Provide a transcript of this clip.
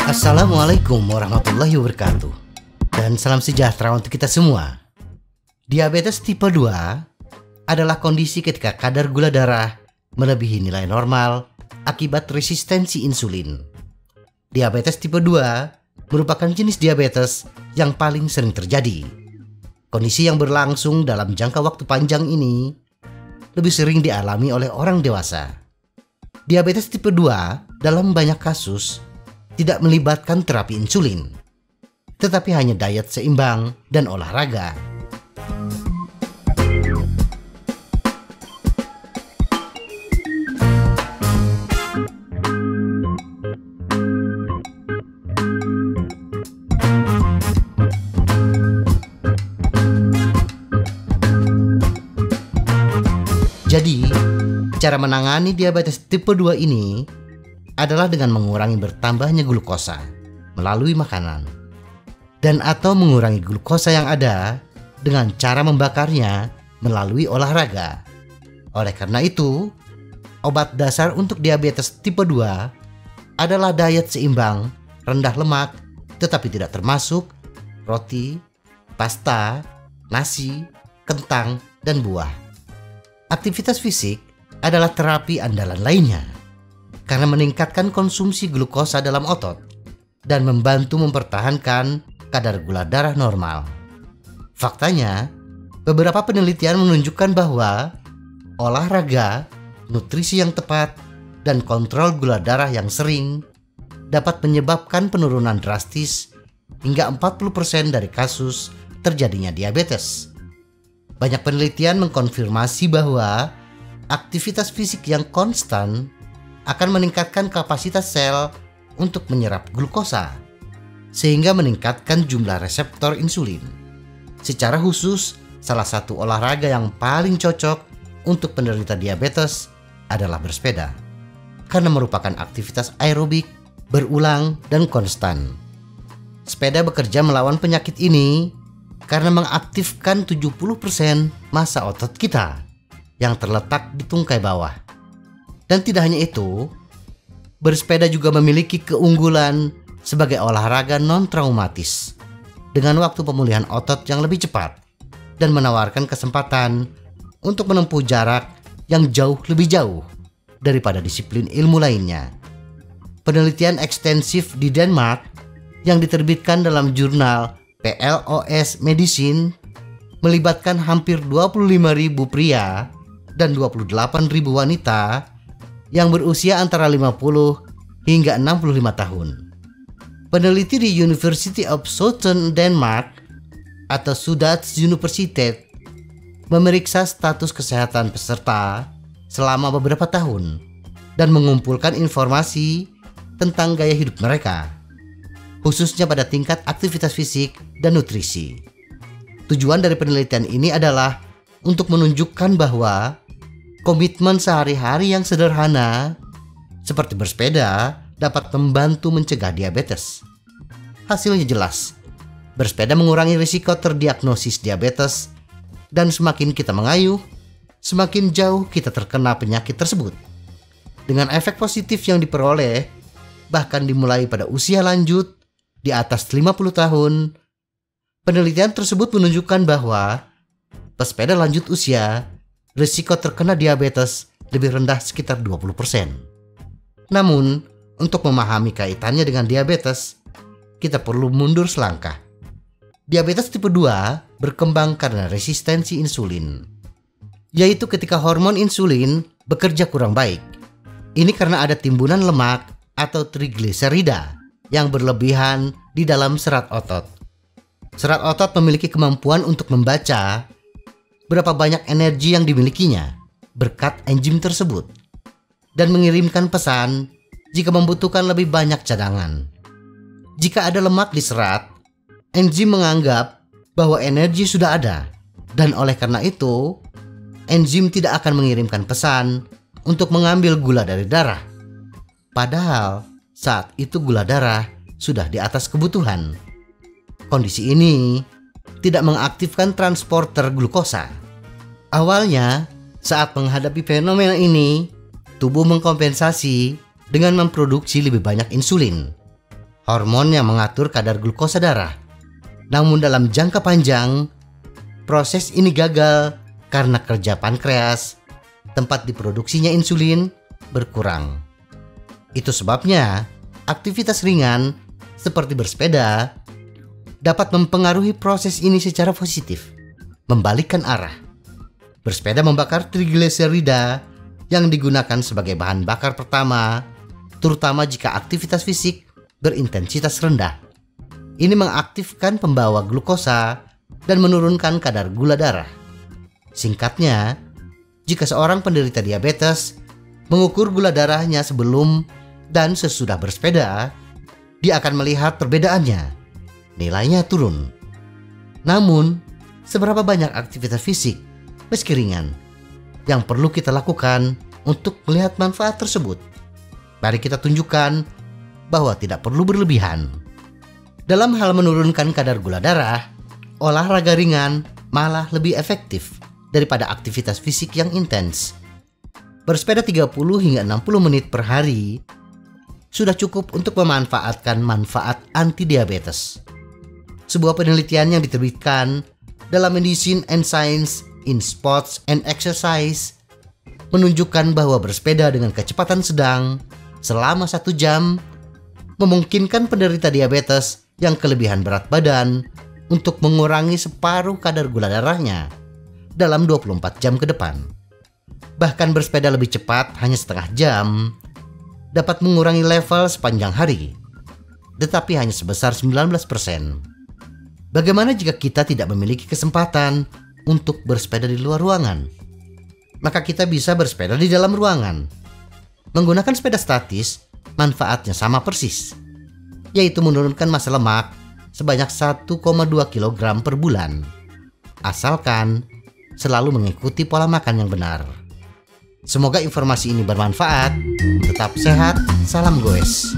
Assalamualaikum warahmatullahi wabarakatuh. Dan salam sejahtera untuk kita semua. Diabetes tipe 2 adalah kondisi ketika kadar gula darah melebihi nilai normal akibat resistensi insulin. Diabetes tipe 2 merupakan jenis diabetes yang paling sering terjadi. Kondisi yang berlangsung dalam jangka waktu panjang ini lebih sering dialami oleh orang dewasa. Diabetes tipe 2 dalam banyak kasus tidak melibatkan terapi insulin, tetapi hanya diet seimbang dan olahraga. Jadi, cara menangani diabetes tipe 2 ini adalah dengan mengurangi bertambahnya glukosa melalui makanan dan atau mengurangi glukosa yang ada dengan cara membakarnya melalui olahraga. Oleh karena itu, obat dasar untuk diabetes tipe 2 adalah diet seimbang, rendah lemak, tetapi tidak termasuk roti, pasta, nasi, kentang, dan buah. Aktivitas fisik adalah terapi andalan lainnya karena meningkatkan konsumsi glukosa dalam otot dan membantu mempertahankan kadar gula darah normal. Faktanya, beberapa penelitian menunjukkan bahwa olahraga, nutrisi yang tepat, dan kontrol gula darah yang sering dapat menyebabkan penurunan drastis hingga 40% dari kasus terjadinya diabetes. Banyak penelitian mengkonfirmasi bahwa aktivitas fisik yang konstan akan meningkatkan kapasitas sel untuk menyerap glukosa, sehingga meningkatkan jumlah reseptor insulin. Secara khusus, salah satu olahraga yang paling cocok untuk penderita diabetes adalah bersepeda, karena merupakan aktivitas aerobik, berulang, dan konstan. Sepeda bekerja melawan penyakit ini karena mengaktifkan 70% massa otot kita yang terletak di tungkai bawah. Dan tidak hanya itu, bersepeda juga memiliki keunggulan sebagai olahraga non-traumatis dengan waktu pemulihan otot yang lebih cepat dan menawarkan kesempatan untuk menempuh jarak yang jauh lebih jauh daripada disiplin ilmu lainnya. Penelitian ekstensif di Denmark yang diterbitkan dalam jurnal PLOS Medicine melibatkan hampir 25.000 pria dan 28.000 wanita yang berusia antara 50 hingga 65 tahun. Peneliti di University of Southern Denmark atau Syddansk memeriksa status kesehatan peserta selama beberapa tahun dan mengumpulkan informasi tentang gaya hidup mereka, khususnya pada tingkat aktivitas fisik dan nutrisi. Tujuan dari penelitian ini adalah untuk menunjukkan bahwa komitmen sehari-hari yang sederhana seperti bersepeda dapat membantu mencegah diabetes. Hasilnya jelas, bersepeda mengurangi risiko terdiagnosis diabetes, dan semakin kita mengayuh, semakin jauh kita terkena penyakit tersebut. Dengan efek positif yang diperoleh, bahkan dimulai pada usia lanjut di atas 50 tahun, penelitian tersebut menunjukkan bahwa pesepeda lanjut usia risiko terkena diabetes lebih rendah sekitar 20%. Namun, untuk memahami kaitannya dengan diabetes, kita perlu mundur selangkah. Diabetes tipe 2 berkembang karena resistensi insulin, yaitu ketika hormon insulin bekerja kurang baik. Ini karena ada timbunan lemak atau trigliserida yang berlebihan di dalam serat otot. Serat otot memiliki kemampuan untuk membaca berapa banyak energi yang dimilikinya berkat enzim tersebut dan mengirimkan pesan jika membutuhkan lebih banyak cadangan. Jika ada lemak di serat, enzim menganggap bahwa energi sudah ada, dan oleh karena itu, enzim tidak akan mengirimkan pesan untuk mengambil gula dari darah. Padahal saat itu gula darah sudah di atas kebutuhan. Kondisi ini tidak mengaktifkan transporter glukosa. Awalnya, Saat menghadapi fenomena ini, tubuh mengkompensasi dengan memproduksi lebih banyak insulin, hormon yang mengatur kadar glukosa darah. Namun dalam jangka panjang, proses ini gagal karena kerja pankreas, tempat diproduksinya insulin, berkurang. Itu sebabnya aktivitas ringan seperti bersepeda dapat mempengaruhi proses ini secara positif, membalikkan arah. Bersepeda membakar trigliserida yang digunakan sebagai bahan bakar pertama, terutama jika aktivitas fisik berintensitas rendah. Ini mengaktifkan pembawa glukosa dan menurunkan kadar gula darah. Singkatnya, jika seorang penderita diabetes mengukur gula darahnya sebelum dan sesudah bersepeda, dia akan melihat perbedaannya. Nilainya turun. Namun, seberapa banyak aktivitas fisik, meski ringan, yang perlu kita lakukan untuk melihat manfaat tersebut? Mari kita tunjukkan bahwa tidak perlu berlebihan. Dalam hal menurunkan kadar gula darah, olahraga ringan malah lebih efektif daripada aktivitas fisik yang intens. Bersepeda 30 hingga 60 menit per hari sudah cukup untuk memanfaatkan manfaat anti-diabetes. Sebuah penelitian yang diterbitkan dalam Medicine and Science in Sports and Exercise menunjukkan bahwa bersepeda dengan kecepatan sedang selama 1 jam memungkinkan penderita diabetes yang kelebihan berat badan untuk mengurangi separuh kadar gula darahnya dalam 24 jam ke depan. Bahkan bersepeda lebih cepat hanya setengah jam dapat mengurangi level sepanjang hari, tetapi hanya sebesar 19%. Bagaimana jika kita tidak memiliki kesempatan untuk bersepeda di luar ruangan? Maka kita bisa bersepeda di dalam ruangan. Menggunakan sepeda statis, manfaatnya sama persis, yaitu menurunkan massa lemak sebanyak 1,2 kg per bulan, asalkan selalu mengikuti pola makan yang benar. Semoga informasi ini bermanfaat. Tetap sehat, salam goes.